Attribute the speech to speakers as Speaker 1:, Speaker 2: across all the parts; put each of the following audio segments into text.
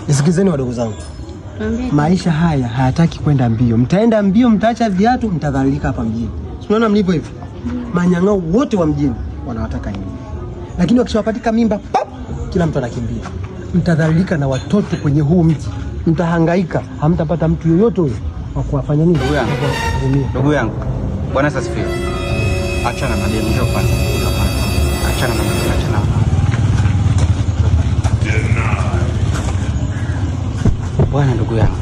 Speaker 1: Nisikizeni wadogo zangu. Maisha haya hayataki kwenda mbio. Mtaenda mbio, mtaacha viatu, mtadhalilika hapa mjini. Unaona mlipo hivi? Manyang'au wote wa mjini wanawataka nyinyi. Lakini wakishawapatika mimba, pap, kila mtu anakimbia. Mtadhalilika na watoto kwenye huu mji. Mtahangaika, hamtapata mtu yoyote huyo wa kuwafanya nini?
Speaker 2: Ndugu yangu. Bwana asifiwe. Achana na demu njoo kwanza. Achana na Bwana ndugu yangu,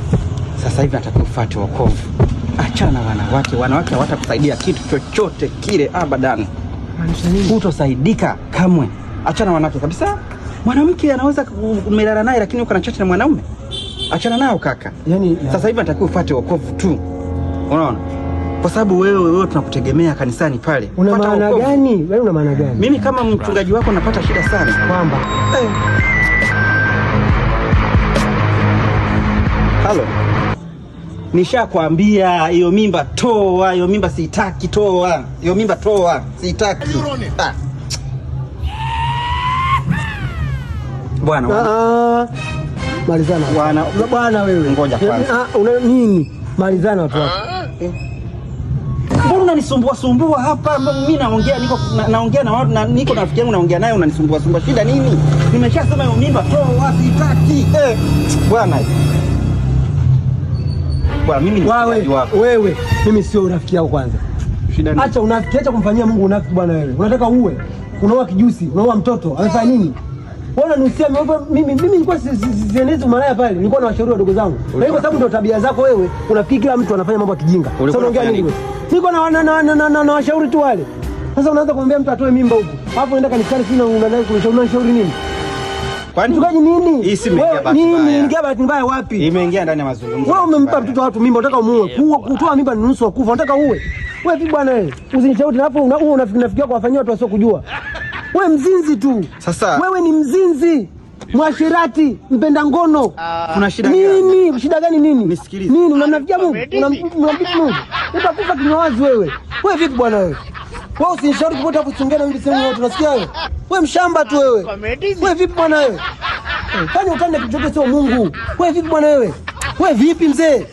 Speaker 2: sasa hivi nataka ufuate wokovu. Achana na wanawake. Wanawake hawatakusaidia kitu chochote kile abadan. Hutosaidika kamwe. Achana na wanawake kabisa. Mwanamke anaweza kumelala naye lakini uko na chat na mwanaume. Achana nao kaka. Yaani sasa hivi nataka ufuate wokovu tu. Unaona? Kwa sababu wewe tunakutegemea kanisani pale.
Speaker 1: Una maana gani? Wewe una maana gani?
Speaker 2: Mimi kama mchungaji wako napata shida sana
Speaker 1: kwamba
Speaker 2: Halo. Nishakwambia hiyo mimba toa, hiyo mimba sitaki toa. Hiyo mimba toa, sitaki. Bwana.
Speaker 1: Malizana. Bwana wewe.
Speaker 2: Ngoja kwanza.
Speaker 1: Una nini? Malizana watu wako.
Speaker 2: Mbona unanisumbua hapa? Mimi naongea na watu na niko na rafiki yangu naongea naye unanisumbua. Shida nini? Nimeshasema hiyo mimba toa, sitaki. Bwana.
Speaker 1: Wewe mimi sio urafiki yako kwanza. Acha unafiki, acha kumfanyia Mungu unafiki bwana wewe. Unataka uwe. Unaoa kijusi, unaoa mtoto. Amefanya nini? Bwana nusia mimi nilikuwa sienezi malaya pale. Nilikuwa na washauri wadogo zangu. Na hivyo sababu ndio tabia zako wewe. Unafikiri kila mtu anafanya mambo ya kijinga. Sasa unaongea nini wewe? Niko na washauri tu wale. Sasa unaanza kumwambia mtu atoe mimba huko. Hapo unaenda kanisani sina unadai kunishauri nini?
Speaker 2: Kwani
Speaker 1: mchungaji nini?
Speaker 2: Hii si imeingia bahati mbaya.
Speaker 1: Nini imeingia bahati mbaya wapi?
Speaker 2: Imeingia ndani ya mazungumzo.
Speaker 1: Wewe umempa mtoto watu mimba unataka umuue. Kutoa mimba ni nusu kufa. Unataka uwe. Wewe vipi bwana wewe? Usinishauri hapo unafikiri kwa wafanyia watu wasio kujua. Wewe mzinzi tu.
Speaker 2: Sasa
Speaker 1: wewe ni mzinzi. Mwashirati, mpenda ngono.
Speaker 2: Kuna shida
Speaker 1: gani? Nini? Shida gani nini?
Speaker 2: Nisikilize.
Speaker 1: Nini unamnafikia Mungu? Unampiga Mungu. Utakufa kinywazi wewe. Wewe vipi bwana wewe? Wewe usinishauri kupota kuchongea na mimi sema wewe tunasikia wewe. Wewe mshamba tu wewe. Wewe vipi bwana wewe? Fanya utane kitu chochote sio Mungu. Wewe vipi bwana wewe? Wewe vipi mzee?